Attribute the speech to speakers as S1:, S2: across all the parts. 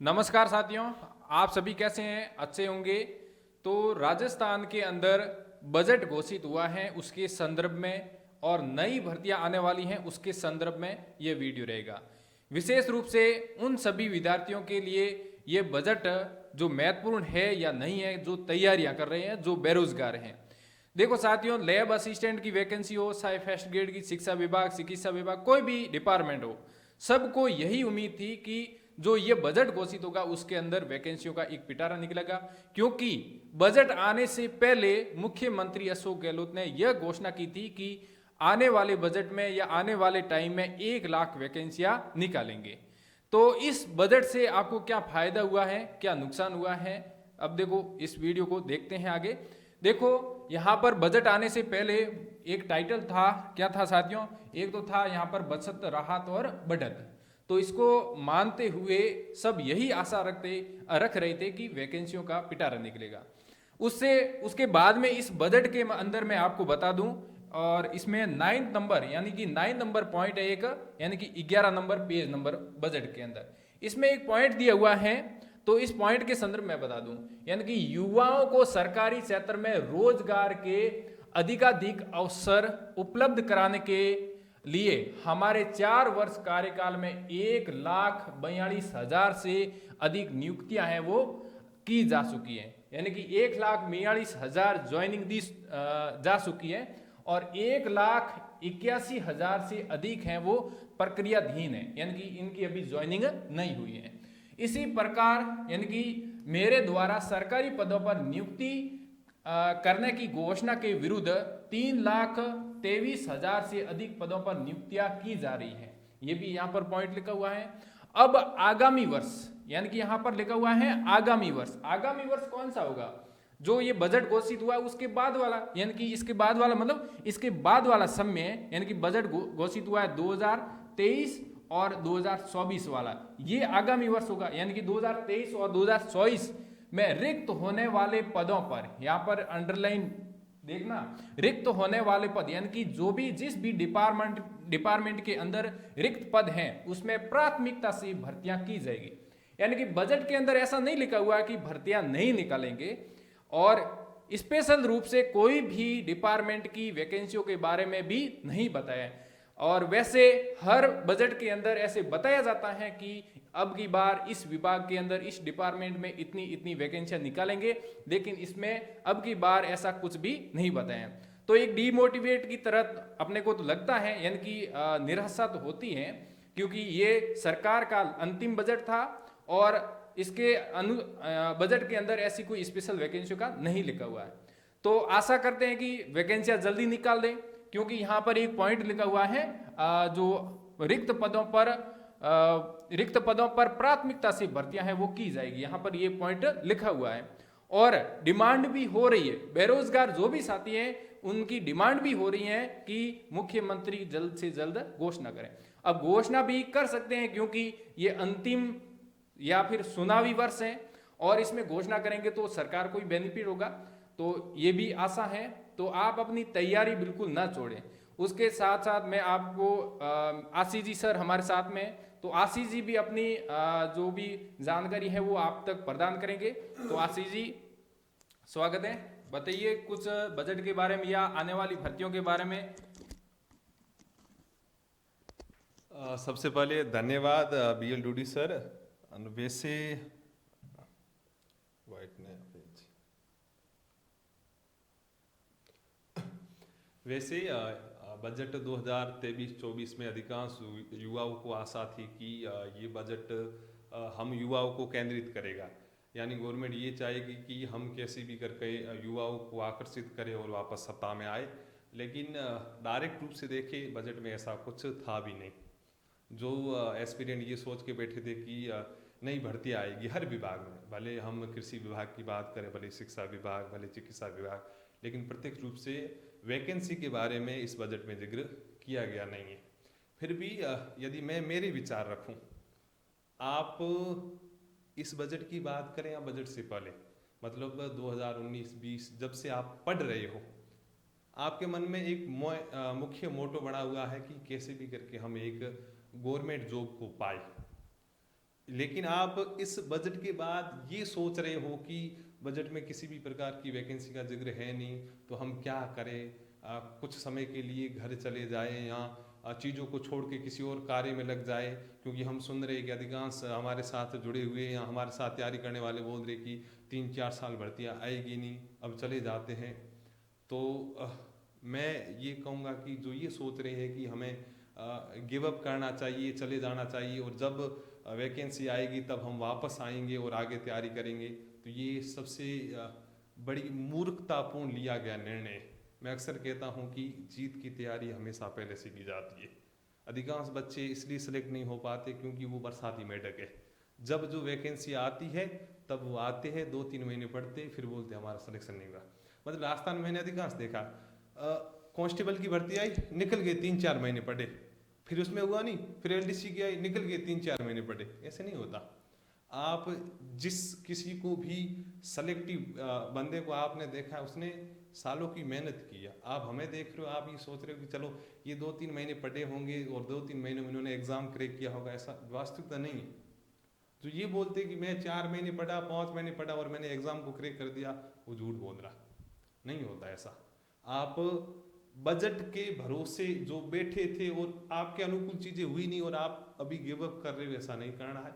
S1: नमस्कार साथियों, आप सभी कैसे हैं? अच्छे होंगे। तो राजस्थान के अंदर बजट घोषित हुआ है, उसके संदर्भ में और नई भर्तियां आने वाली हैं उसके संदर्भ में ये वीडियो रहेगा। विशेष रूप से उन सभी विद्यार्थियों के लिए ये बजट जो महत्वपूर्ण है या नहीं है, जो तैयारियां कर रहे हैं, जो बेरोजगार हैं। देखो साथियों, लैब असिस्टेंट की वैकेंसी हो, चाहे फर्स्ट ग्रेड की शिक्षा विभाग, चिकित्सा विभाग, कोई भी डिपार्टमेंट हो, सबको यही उम्मीद थी कि जो ये बजट घोषित होगा उसके अंदर वैकेंसियों का एक पिटारा निकलेगा। क्योंकि बजट आने से पहले मुख्यमंत्री अशोक गहलोत ने यह घोषणा की थी कि आने वाले बजट में या आने वाले टाइम में 1 लाख वैकेंसियां निकालेंगे। तो इस बजट से आपको क्या फायदा हुआ है, क्या नुकसान हुआ है, अब देखो इस वीडियो को देखते हैं आगे। देखो यहाँ पर बजट आने से पहले एक टाइटल था, क्या था साथियों? एक तो था यहाँ पर बचत, राहत और बढ़त। तो इसको मानते हुए सब यही आशा रख रहे थे कि वैकेंसियों का पिटारा निकलेगा। उसके बाद में इस बजट के अंदर मैं आपको बता दूं, और इसमें 9 नंबर यानी कि 9 नंबर पॉइंट है एक, यानी कि 11 नंबर पेज नंबर बजट के अंदर इसमें एक पॉइंट दिया हुआ है। तो इस पॉइंट के संदर्भ में बता दूं, यानी कि युवाओं को सरकारी क्षेत्र में रोजगार के अधिकाधिक अवसर उपलब्ध कराने के लिए हमारे 4 वर्ष कार्यकाल में 1,42,000 से अधिक नियुक्तियां हैं वो की जा चुकी हैं। यानी कि 1,42,000 ज्वाइनिंग दी जा चुकी है और 1,81,000 से अधिक हैं वो प्रक्रियाधीन है, यानी कि इनकी अभी ज्वाइनिंग नहीं हुई है। इसी प्रकार यानी कि मेरे द्वारा सरकारी पदों पर नियुक्ति करने की घोषणा के विरुद्ध 3,23,000 से अधिक पदों पर नियुक्तियां की जा रही है। ये भी यहाँ पर पॉइंट लिखा हुआ है। अब आगामी वर्ष, यानी कि यहाँ पर लिखा हुआ है आगामी वर्ष। आगामी वर्ष कौन सा होगा? जो ये बजट घोषित हुआ उसके बाद वाला, यानी कि इसके बाद वाला, मतलब इसके बाद वाला समय, यानी कि बजट घोषित हुआ है 2023 और 2024 वाला, ये आगामी वर्ष होगा। यानी कि 2023 और 2024 में रिक्त होने वाले पदों पर, यहां पर अंडरलाइन देखना, रिक्त होने वाले पद, यानी कि जो भी जिस भी डिपार्टमेंट के अंदर रिक्त पद हैं उसमें प्राथमिकता से भर्तियां की जाएगी। यानी कि बजट के अंदर ऐसा नहीं लिखा हुआ कि भर्तियां नहीं निकालेंगे, और स्पेशल रूप से कोई भी डिपार्टमेंट की वैकेंसियों के बारे में भी नहीं बताया। और वैसे हर बजट के अंदर ऐसे बताया जाता है कि अब की बार इस विभाग के अंदर, इस डिपार्टमेंट में इतनी इतनी वैकेंसियां निकालेंगे, लेकिन इसमें अब की बार ऐसा कुछ भी नहीं बताया। तो एक डीमोटिवेट की तरह अपने को तो लगता है, यानी कि निराशा तो होती है, क्योंकि ये सरकार का अंतिम बजट था और इसके बजट के अंदर ऐसी कोई स्पेशल वैकेंसी का नहीं लिखा हुआ है। तो आशा करते हैं कि वैकेंसियां जल्दी निकाल दें, क्योंकि यहां पर एक पॉइंट लिखा हुआ है जो रिक्त पदों पर प्राथमिकता से भर्तियां हैं वो की जाएगी, यहां पर ये पॉइंट लिखा हुआ है। और डिमांड भी हो रही है, बेरोजगार जो भी साथी हैं उनकी डिमांड भी हो रही है कि मुख्यमंत्री जल्द से जल्द घोषणा करें। अब घोषणा भी कर सकते हैं क्योंकि ये अंतिम या फिर चुनावी वर्ष है, और इसमें घोषणा करेंगे तो सरकार को ही बेनिफिट होगा। तो ये भी आशा है। तो आप अपनी तैयारी बिल्कुल ना छोड़ें। उसके साथ साथ मैं आपको आशीष जी सर हमारे साथ में, तो आशीष जी भी अपनी जो भी जानकारी है वो आप तक प्रदान करेंगे। तो आशीष जी स्वागत है, बताइए कुछ बजट के बारे में या आने वाली भर्तियों के बारे में।
S2: सबसे पहले धन्यवाद बीएल डूडी सर। वैसे वाइट ने वैसे बजट 2023-24 में अधिकांश युवाओं को आशा थी कि ये बजट हम युवाओं को केंद्रित करेगा, यानी गवर्नमेंट ये चाहेगी कि हम कैसे भी करके युवाओं को आकर्षित करें और वापस सत्ता में आए। लेकिन डायरेक्ट रूप से देखें बजट में ऐसा कुछ था भी नहीं। जो एस्पिरेंट ये सोच के बैठे थे कि नई भर्ती आएगी हर विभाग में, भले हम कृषि विभाग की बात करें, भले शिक्षा विभाग, भले चिकित्सा विभाग, लेकिन प्रत्यक्ष रूप से वैकेंसी के बारे में इस बजट में जिक्र किया गया नहीं है। फिर भी यदि मैं मेरे विचार रखूं, आप इस बजट की बात करें या बजट से पहले, मतलब 2019-20 जब से आप पढ़ रहे हो, आपके मन में एक मुख्य मोटो बना हुआ है कि कैसे भी करके हम एक गवर्नमेंट जॉब को पाए। लेकिन आप इस बजट के बाद ये सोच रहे हो कि बजट में किसी भी प्रकार की वैकेंसी का जिक्र है नहीं, तो हम क्या करें, कुछ समय के लिए घर चले जाएं या चीज़ों को छोड़ के किसी और कार्य में लग जाए, क्योंकि हम सुन रहे कि अधिकांश हमारे साथ जुड़े हुए या हमारे साथ तैयारी करने वाले बोल रहे कि 3-4 साल भर्तियाँ आएगी नहीं, अब चले जाते हैं। तो मैं ये कहूँगा कि जो ये सोच रहे हैं कि हमें गिव अप करना चाहिए, चले जाना चाहिए और जब वैकेंसी आएगी तब हम वापस आएंगे और आगे तैयारी करेंगे, तो ये सबसे बड़ी मूर्खतापूर्ण लिया गया निर्णय है। मैं अक्सर कहता हूँ कि जीत की तैयारी हमेशा पहले से की जाती है। अधिकांश बच्चे इसलिए सिलेक्ट नहीं हो पाते क्योंकि वो बरसाती मेढक है। जब जो वैकेंसी आती है तब वो आते हैं, 2-3 महीने पढ़ते, फिर बोलते हमारा सिलेक्शन नहीं हुआ। मतलब राजस्थान में मैंने अधिकांश देखा, कांस्टेबल की भर्ती आई, निकल गए, 3-4 महीने पढ़े, फिर उसमें हुआ नहीं, फिर एलडीसी की आई, निकल गए, 3-4 महीने पढ़े। ऐसे नहीं होता। आप जिस किसी को भी सेलेक्टिव बंदे को आपने देखा, उसने सालों की मेहनत की है। आप हमें देख रहे हो, आप ये सोच रहे हो कि चलो ये 2-3 महीने पढ़े होंगे और 2-3 महीने में उन्होंने एग्जाम क्रैक किया होगा, ऐसा वास्तविकता नहीं है। जो ये बोलते कि मैं 4 महीने पढ़ा, 5 महीने पढ़ा और मैंने एग्जाम को क्रैक कर दिया, वो झूठ बोल रहा। नहीं होता ऐसा। आप बजट के भरोसे जो बैठे थे और आपके अनुकूल चीजें हुई नहीं और आप अभी गिव अप कर रहे हो, ऐसा नहीं करना है।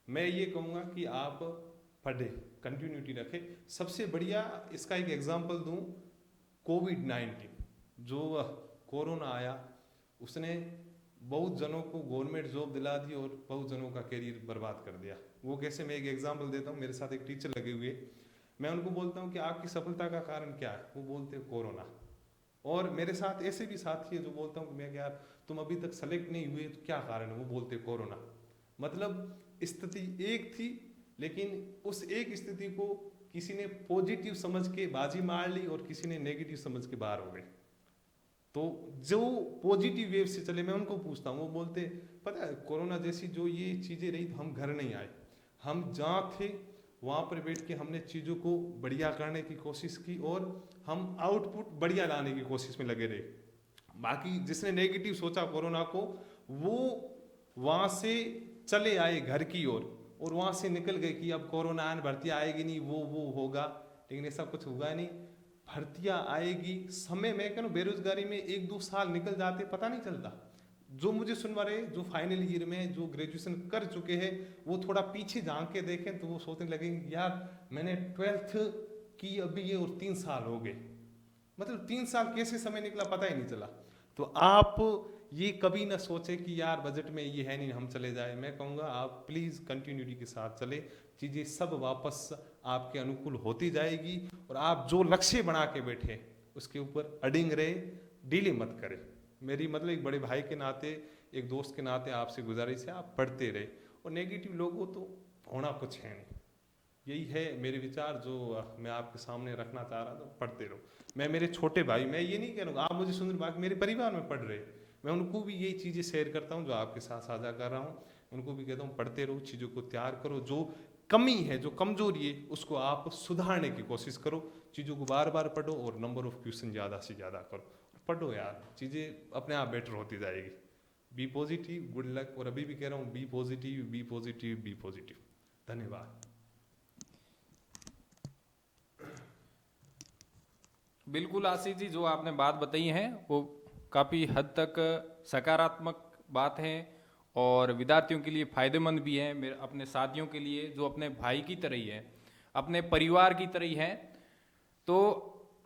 S2: मैं ये कहूँगा कि आप पढ़े, कंटिन्यूटी रखें। सबसे बढ़िया इसका एक एग्जांपल दूं, कोविड-19 जो कोरोना आया, उसने बहुत जनों को गवर्नमेंट जॉब दिला दी और बहुत जनों का करियर बर्बाद कर दिया। वो कैसे, मैं एक एग्जांपल देता हूँ। मेरे साथ एक टीचर लगे हुए, मैं उनको बोलता हूँ कि आपकी सफलता का कारण क्या है, वो बोलते हैं कोरोना। और मेरे साथ ऐसे भी साथी है जो बोलता हूँ कि मैं यार तुम अभी तक सेलेक्ट नहीं हुए तो क्या कारण है, वो बोलते कोरोना। मतलब स्थिति एक थी, लेकिन उस एक स्थिति को किसी ने पॉजिटिव समझ के बाजी मार ली और किसी ने नेगेटिव समझ के बाहर हो गए। तो जो पॉजिटिव वेव से चले, मैं उनको पूछता हूँ, वो बोलते पता है कोरोना जैसी जो ये चीजें रही, हम घर नहीं आए, हम जहाँ थे वहाँ पर बैठ के हमने चीज़ों को बढ़िया करने की कोशिश की और हम आउटपुट बढ़िया लाने की कोशिश में लगे रहे। बाकी जिसने नेगेटिव सोचा कोरोना को, वो वहाँ से चले आए घर की ओर और वहाँ से निकल गए कि अब कोरोना आने, भर्तियाँ आएगी नहीं, वो होगा। लेकिन ऐसा कुछ हुआ नहीं, भर्तियाँ आएगी। समय में क्या, बेरोजगारी में 1-2 साल निकल जाते, पता नहीं चलता। जो मुझे सुनवा रहे, जो फाइनल ईयर में जो ग्रेजुएशन कर चुके हैं, वो थोड़ा पीछे झांक के देखें तो वो सोचने लगेंगे यार मैंने 12th की अभी ये और 3 साल हो गए, मतलब 3 साल कैसे समय निकला पता ही नहीं चला। तो आप ये कभी ना सोचे कि यार बजट में ये है नहीं, हम चले जाए। मैं कहूँगा आप प्लीज़ कंटिन्यूटी के साथ चले, चीज़ें सब वापस आपके अनुकूल होती जाएगी और आप जो लक्ष्य बना के बैठे उसके ऊपर अडिंग रहे, डिले मत करें। मेरी मतलब एक बड़े भाई के नाते, एक दोस्त के नाते आपसे गुजारिश है, आप पढ़ते रहे। और नेगेटिव लोगों तो होना कुछ है नहीं। यही है मेरे विचार जो मैं आपके सामने रखना चाह रहा था। पढ़ते रहो। मैं मेरे छोटे भाई, मैं ये नहीं कह रहा हूँ आप मुझे सुन रहे, बाकी मेरे परिवार में पढ़ रहे, मैं उनको भी यही चीज़ें शेयर करता हूँ जो आपके साथ साझा कर रहा हूँ। उनको भी कहता हूँ पढ़ते रहो, चीज़ों को तैयार करो, जो कमी है, जो कमजोरी है, उसको आप सुधारने की कोशिश करो। चीज़ों को बार बार पढ़ो और नंबर ऑफ क्वेश्चन ज़्यादा से ज़्यादा करो। पढ़ो यार, चीज़ें अपने आप बेटर होती जाएगी। Be positive, good luck. और अभी भी कह रहा हूँ be positive, be positive, be positive. धन्यवाद।
S1: बिल्कुल आशीष जी, जो आपने बात बताई है वो काफ़ी हद तक सकारात्मक बात है और विद्यार्थियों के लिए फ़ायदेमंद भी है, मेरे अपने साथियों के लिए जो अपने भाई की तरह ही है, अपने परिवार की तरह ही है। तो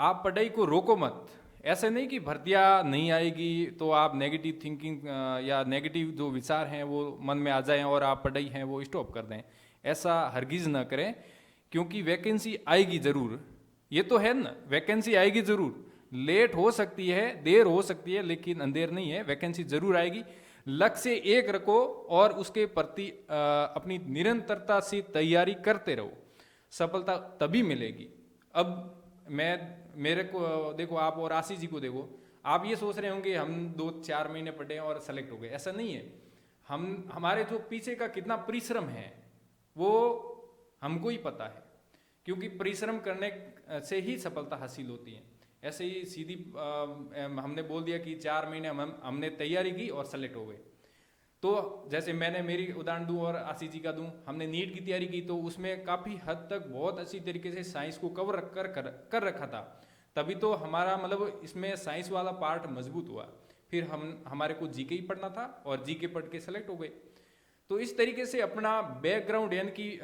S1: आप पढ़ाई को रोको मत। ऐसे नहीं कि भर्तियाँ नहीं आएगी तो आप नेगेटिव थिंकिंग या नेगेटिव जो विचार हैं वो मन में आ जाएं और आप पढ़ाई है वो स्टॉप कर दें। ऐसा हरगिज़ ना करें, क्योंकि वैकेंसी आएगी ज़रूर। ये तो है ना, वैकेंसी आएगी ज़रूर, लेट हो सकती है, देर हो सकती है, लेकिन अंधेर नहीं है, वैकेंसी ज़रूर आएगी। लक्ष्य एक रखो और उसके प्रति अपनी निरंतरता से तैयारी करते रहो, सफलता तभी मिलेगी। अब मेरे को देखो, आप और आशीष जी को देखो, आप ये सोच रहे होंगे हम 2-4 महीने पढ़े और सेलेक्ट हो गए, ऐसा नहीं है। हमारे जो पीछे का कितना परिश्रम है वो हमको ही पता है, क्योंकि परिश्रम करने से ही सफलता हासिल होती है। ऐसे ही सीधी हमने बोल दिया कि 4 महीने हमने तैयारी की और सेलेक्ट हो गए, तो जैसे मैंने मेरी उदाहरण दूं और आशीष जी का दूं, हमने नीट की तैयारी की तो उसमें काफ़ी हद तक बहुत अच्छी तरीके से साइंस को कवर कर रखा था, तभी तो हमारा मतलब इसमें साइंस वाला पार्ट मजबूत हुआ। फिर हमारे को जीके ही पढ़ना था और जीके पढ़ के सेलेक्ट हो गए। तो इस तरीके से अपना बैकग्राउंड यानी कि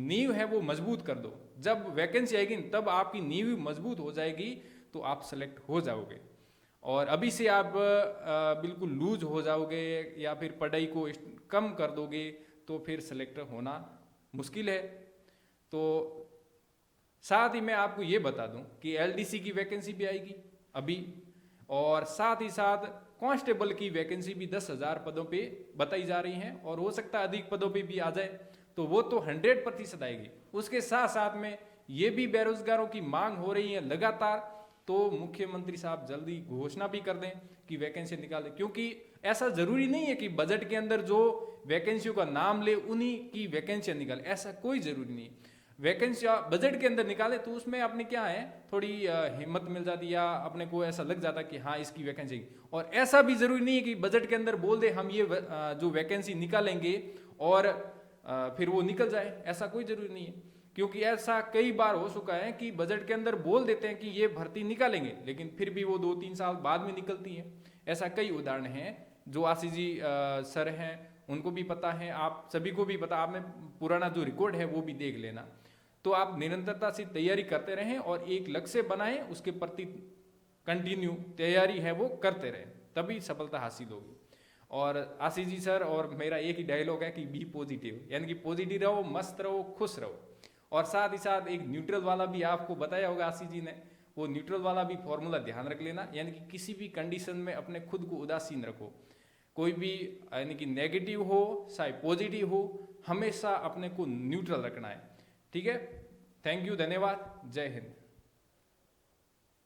S1: नींव है वो मजबूत कर दो। जब वैकेंसी आएगी तब आपकी नींव मजबूत हो जाएगी तो आप सेलेक्ट हो जाओगे। और अभी से आप बिल्कुल लूज हो जाओगे या फिर पढ़ाई को कम कर दोगे तो फिर सेलेक्ट होना मुश्किल है। तो साथ ही मैं आपको ये बता दूं कि एलडीसी की वैकेंसी भी आएगी अभी, और साथ ही साथ कांस्टेबल की वैकेंसी भी 10,000 पदों पे बताई जा रही हैं, और हो सकता है अधिक पदों पे भी आ जाए, तो वो तो 100% आएगी। उसके साथ साथ में ये भी बेरोजगारों की मांग हो रही है लगातार, तो मुख्यमंत्री साहब जल्दी घोषणा भी कर दें कि वैकेंसी निकालें, क्योंकि ऐसा जरूरी नहीं है कि बजट के अंदर जो वैकेंसियों का नाम ले उन्हीं की वैकेंसियां निकाले, ऐसा कोई जरूरी नहीं है। वैकेंसी बजट के अंदर निकाले तो उसमें अपने क्या है थोड़ी हिम्मत मिल जाती या अपने को ऐसा लग जाता कि हाँ इसकी वैकेंसी, और ऐसा भी जरूरी नहीं है कि बजट के अंदर बोल दे हम ये जो वैकेंसी निकालेंगे और फिर वो निकल जाए, ऐसा कोई जरूरी नहीं है। क्योंकि ऐसा कई बार हो चुका है कि बजट के अंदर बोल देते हैं कि ये भर्ती निकालेंगे लेकिन फिर भी वो 2-3 साल बाद में निकलती है। ऐसा कई उदाहरण हैं जो आशीष जी सर हैं उनको भी पता है, आप सभी को भी पता, आपने पुराना जो रिकॉर्ड है वो भी देख लेना। तो आप निरंतरता से तैयारी करते रहें और एक लक्ष्य बनाएं, उसके प्रति कंटिन्यू तैयारी है वो करते रहें, तभी सफलता हासिल होगी। और आशीष जी सर और मेरा एक ही डायलॉग है कि बी पॉजिटिव, यानी कि पॉजिटिव रहो, मस्त रहो, खुश रहो। और साथ ही साथ एक न्यूट्रल वाला भी आपको बताया होगा आशीष जी ने, वो न्यूट्रल वाला भी फॉर्मूला ध्यान रख लेना, यानी कि किसी भी कंडीशन में अपने खुद को उदासीन रखो। कोई भी यानी कि नेगेटिव हो चाहे पॉजिटिव हो, हमेशा अपने को न्यूट्रल रखना है। ठीक है, थैंक यू, धन्यवाद, जय हिंद।